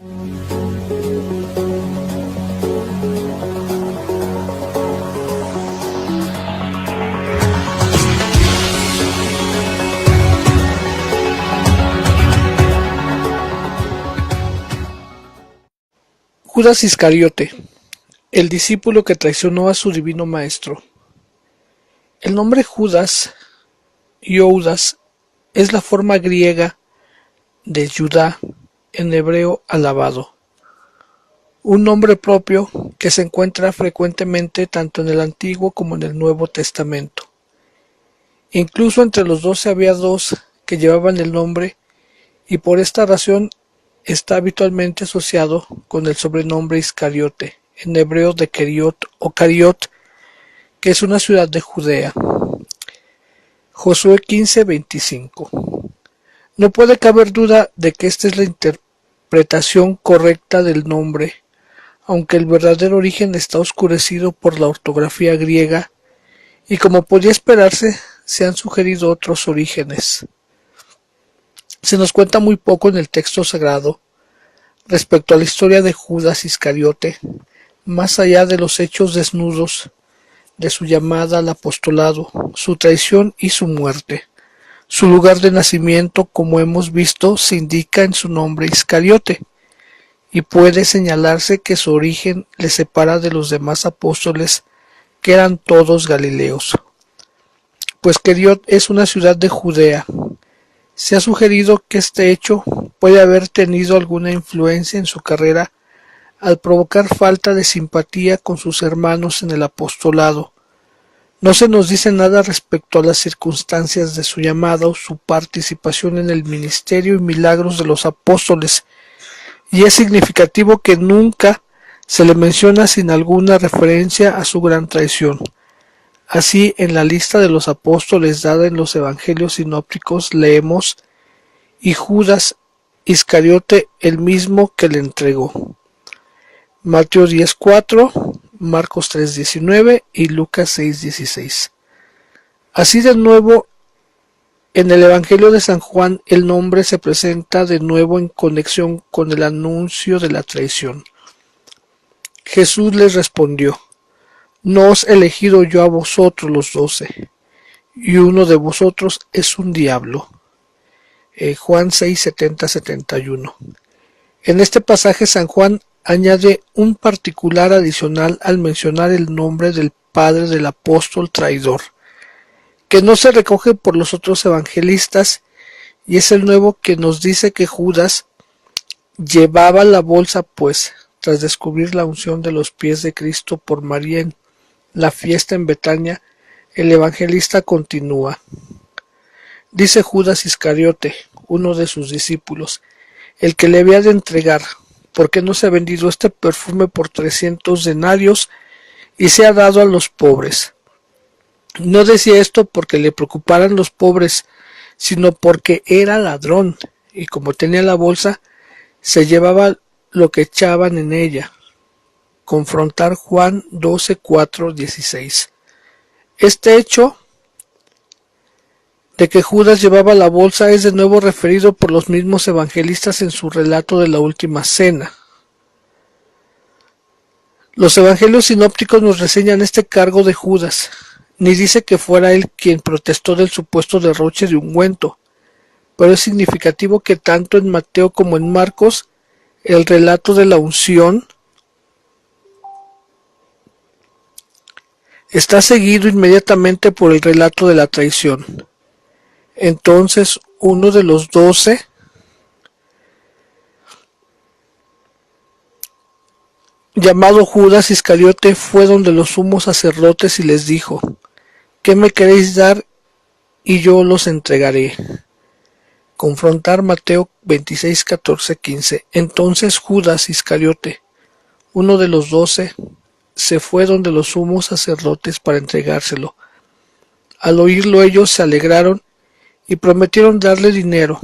Judas Iscariote, el discípulo que traicionó a su divino maestro. El nombre Judas, Youdas, es la forma griega de Judá, en hebreo alabado, un nombre propio que se encuentra frecuentemente tanto en el Antiguo como en el Nuevo Testamento. Incluso entre los 12 había dos que llevaban el nombre, y por esta razón está habitualmente asociado con el sobrenombre Iscariote, en hebreo de Keriot o Cariot, que es una ciudad de Judea. Josué 15:25. No puede caber duda de que esta es la interpretación correcta del nombre, aunque el verdadero origen está oscurecido por la ortografía griega, y como podía esperarse, se han sugerido otros orígenes. Se nos cuenta muy poco en el texto sagrado respecto a la historia de Judas Iscariote, más allá de los hechos desnudos de su llamada al apostolado, su traición y su muerte. Su lugar de nacimiento, como hemos visto, se indica en su nombre Iscariote, y puede señalarse que su origen le separa de los demás apóstoles, que eran todos galileos. Pues Keriot es una ciudad de Judea. Se ha sugerido que este hecho puede haber tenido alguna influencia en su carrera al provocar falta de simpatía con sus hermanos en el apostolado. No se nos dice nada respecto a las circunstancias de su llamado, su participación en el ministerio y milagros de los apóstoles, y es significativo que nunca se le menciona sin alguna referencia a su gran traición. Así, en la lista de los apóstoles dada en los evangelios sinópticos leemos: y Judas Iscariote, el mismo que le entregó. Mateo 10:4, Marcos 3:19 y Lucas 6:16. Así de nuevo, en el Evangelio de San Juan el nombre se presenta de nuevo en conexión con el anuncio de la traición. Jesús les respondió: no os he elegido yo a vosotros los 12, y uno de vosotros es un diablo. Juan 6:70-71. En este pasaje San Juan añade un particular adicional al mencionar el nombre del padre del apóstol traidor, que no se recoge por los otros evangelistas, y es el nuevo que nos dice que Judas llevaba la bolsa, pues, tras descubrir la unción de los pies de Cristo por María en la fiesta en Betania, el evangelista continúa. Dice Judas Iscariote, uno de sus discípulos, el que le había de entregar: ¿por qué no se ha vendido este perfume por 300 denarios y se ha dado a los pobres? No decía esto porque le preocuparan los pobres, sino porque era ladrón, y como tenía la bolsa, se llevaba lo que echaban en ella. Confrontar Juan 12:4-16. Este hecho de que Judas llevaba la bolsa es de nuevo referido por los mismos evangelistas en su relato de la última cena. Los evangelios sinópticos nos reseñan este cargo de Judas, ni dice que fuera él quien protestó del supuesto derroche de ungüento, pero es significativo que tanto en Mateo como en Marcos el relato de la unción está seguido inmediatamente por el relato de la traición. Entonces uno de los 12 llamado Judas Iscariote fue donde los sumos sacerdotes y les dijo: ¿qué me queréis dar y yo los entregaré? Confrontar Mateo 26:14-15. Entonces Judas Iscariote, uno de los 12, se fue donde los sumos sacerdotes para entregárselo. Al oírlo ellos se alegraron y prometieron darle dinero.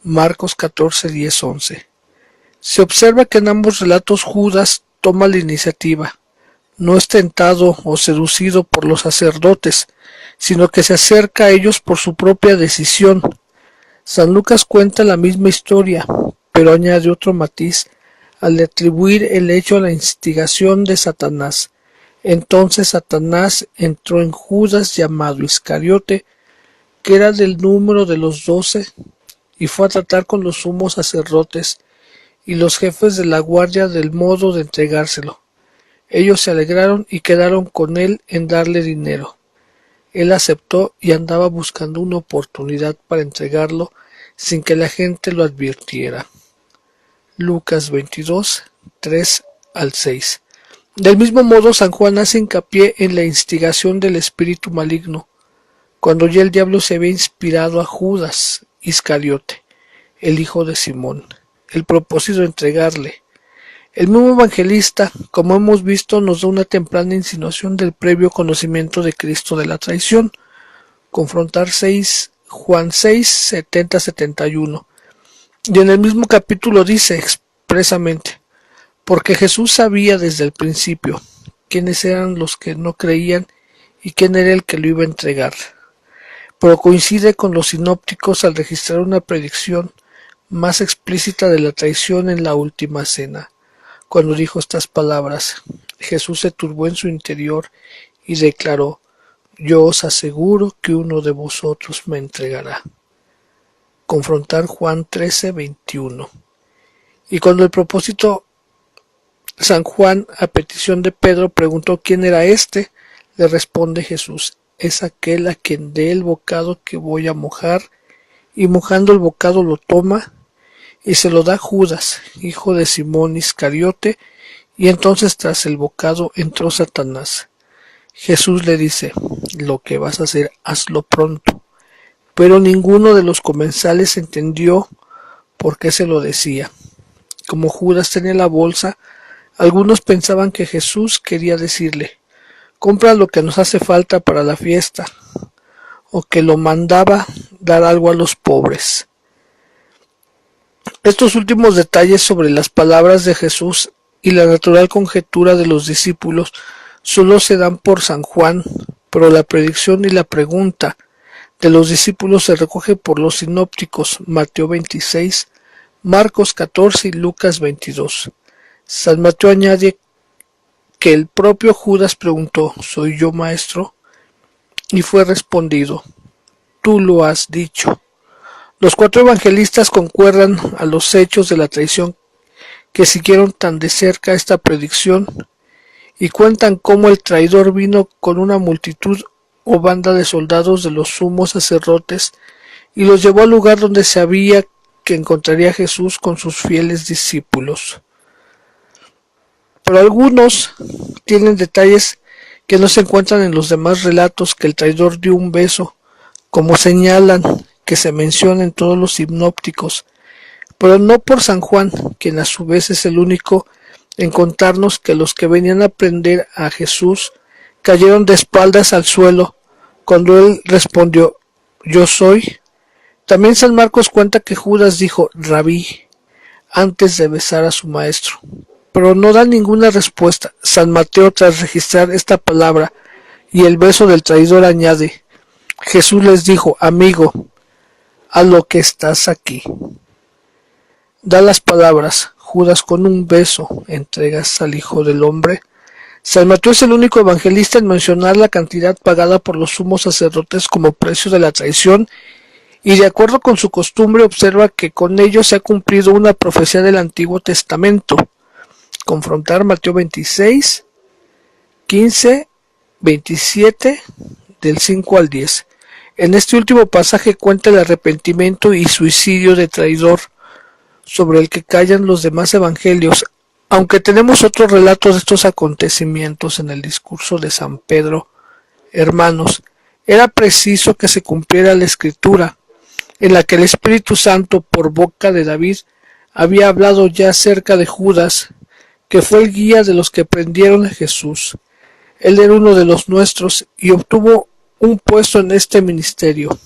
Marcos 14:10-11. Se observa que en ambos relatos Judas toma la iniciativa. No es tentado o seducido por los sacerdotes, sino que se acerca a ellos por su propia decisión. San Lucas cuenta la misma historia, pero añade otro matiz al atribuir el hecho a la instigación de Satanás. Entonces Satanás entró en Judas llamado Iscariote, que era del número de los 12, y fue a tratar con los sumos sacerdotes y los jefes de la guardia del modo de entregárselo. Ellos se alegraron y quedaron con él en darle dinero. Él aceptó y andaba buscando una oportunidad para entregarlo sin que la gente lo advirtiera. Lucas 22, 3 al 6. Del mismo modo, San Juan hace hincapié en la instigación del espíritu maligno, cuando ya el diablo se había inspirado a Judas Iscariote, el hijo de Simón, el propósito de entregarle. El mismo evangelista, como hemos visto, nos da una temprana insinuación del previo conocimiento de Cristo de la traición. Confrontar Juan 6, 70-71. Y en el mismo capítulo dice expresamente, porque Jesús sabía desde el principio quiénes eran los que no creían y quién era el que lo iba a entregar. Pero coincide con los sinópticos al registrar una predicción más explícita de la traición en la última cena. Cuando dijo estas palabras, Jesús se turbó en su interior y declaró, yo os aseguro que uno de vosotros me entregará. Confrontar Juan 13:21. Y cuando el propósito San Juan, a petición de Pedro, preguntó quién era éste, le responde Jesús, es aquel a quien dé el bocado que voy a mojar, y mojando el bocado lo toma, y se lo da Judas, hijo de Simón Iscariote, y entonces tras el bocado entró Satanás. Jesús le dice, lo que vas a hacer, hazlo pronto. Pero ninguno de los comensales entendió por qué se lo decía. Como Judas tenía la bolsa, algunos pensaban que Jesús quería decirle, compra lo que nos hace falta para la fiesta, o que lo mandaba dar algo a los pobres. Estos últimos detalles sobre las palabras de Jesús y la natural conjetura de los discípulos solo se dan por San Juan, pero la predicción y la pregunta de los discípulos se recoge por los sinópticos Mateo 26, Marcos 14 y Lucas 22. San Mateo añade que el propio Judas preguntó, ¿soy yo maestro? Y fue respondido, tú lo has dicho. Los 4 evangelistas concuerdan a los hechos de la traición que siguieron tan de cerca esta predicción y cuentan cómo el traidor vino con una multitud o banda de soldados de los sumos sacerdotes y los llevó al lugar donde sabía que encontraría a Jesús con sus fieles discípulos. Pero algunos tienen detalles que no se encuentran en los demás relatos, que el traidor dio un beso, como señalan que se menciona en todos los sinópticos, pero no por San Juan, quien a su vez es el único en contarnos que los que venían a prender a Jesús cayeron de espaldas al suelo cuando él respondió, yo soy. También San Marcos cuenta que Judas dijo, Rabí, antes de besar a su maestro, pero no da ninguna respuesta. San Mateo, tras registrar esta palabra y el beso del traidor, añade, Jesús les dijo, amigo, a lo que estás aquí. Da las palabras, Judas con un beso entregas al Hijo del Hombre. San Mateo es el único evangelista en mencionar la cantidad pagada por los sumos sacerdotes como precio de la traición, y de acuerdo con su costumbre observa que con ello se ha cumplido una profecía del Antiguo Testamento. Confrontar Mateo 26, 15, 27, del 5 al 10. En este último pasaje cuenta el arrepentimiento y suicidio de traidor, sobre el que callan los demás evangelios, aunque tenemos otro relato de estos acontecimientos en el discurso de San Pedro. Hermanos, era preciso que se cumpliera la Escritura, en la que el Espíritu Santo, por boca de David, había hablado ya acerca de Judas, que fue el guía de los que prendieron a Jesús. Él era uno de los nuestros y obtuvo un puesto en este ministerio.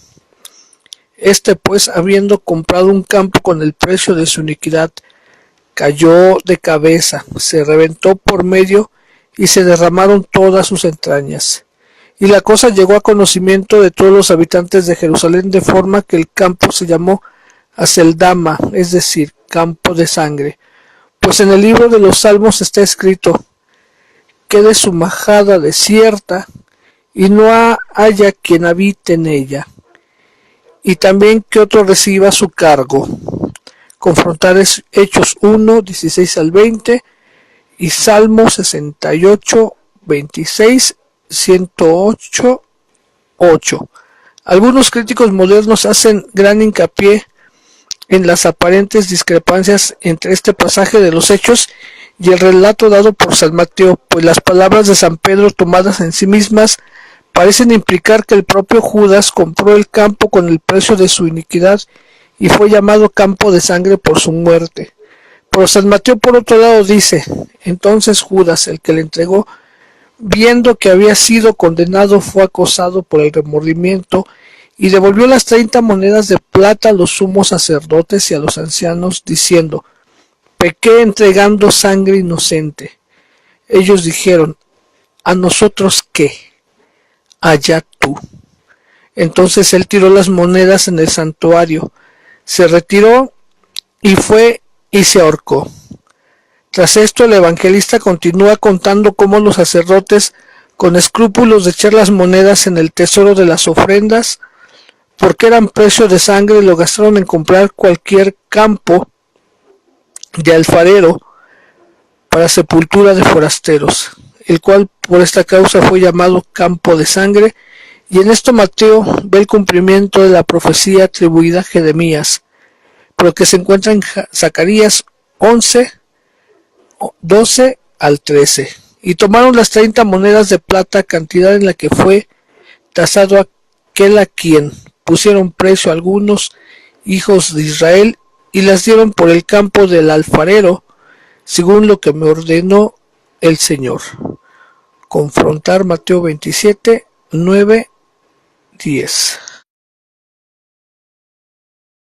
Este pues, habiendo comprado un campo con el precio de su iniquidad, cayó de cabeza, se reventó por medio y se derramaron todas sus entrañas. Y la cosa llegó a conocimiento de todos los habitantes de Jerusalén, de forma que el campo se llamó Aceldama, es decir, campo de sangre, pues en el libro de los Salmos está escrito: quede su majada desierta y no haya quien habite en ella, y también que otro reciba su cargo. Confrontar Hechos 1, 16 al 20 y Salmo 68, 26, 108, 8. Algunos críticos modernos hacen gran hincapié en las aparentes discrepancias entre este pasaje de los Hechos y el relato dado por San Mateo, pues las palabras de San Pedro tomadas en sí mismas parecen implicar que el propio Judas compró el campo con el precio de su iniquidad y fue llamado campo de sangre por su muerte. Pero San Mateo por otro lado dice: entonces Judas, el que le entregó, viendo que había sido condenado, fue acosado por el remordimiento y devolvió las 30 monedas de plata a los sumos sacerdotes y a los ancianos, diciendo: pequé entregando sangre inocente. Ellos dijeron: ¿a nosotros qué? Allá tú. Entonces él tiró las monedas en el santuario, se retiró y fue y se ahorcó. Tras esto, el evangelista continúa contando cómo los sacerdotes, con escrúpulos de echar las monedas en el tesoro de las ofrendas, porque eran precio de sangre, lo gastaron en comprar cualquier campo de alfarero para sepultura de forasteros, el cual por esta causa fue llamado campo de sangre. Y en esto Mateo ve el cumplimiento de la profecía atribuida a Jeremías, pero que se encuentra en Zacarías 11, 12 al 13. Y tomaron las 30 monedas de plata, cantidad en la que fue tasado aquel a quien pusieron precio algunos hijos de Israel, y las dieron por el campo del alfarero, según lo que me ordenó el Señor. Confrontar Mateo 27, 9, 10.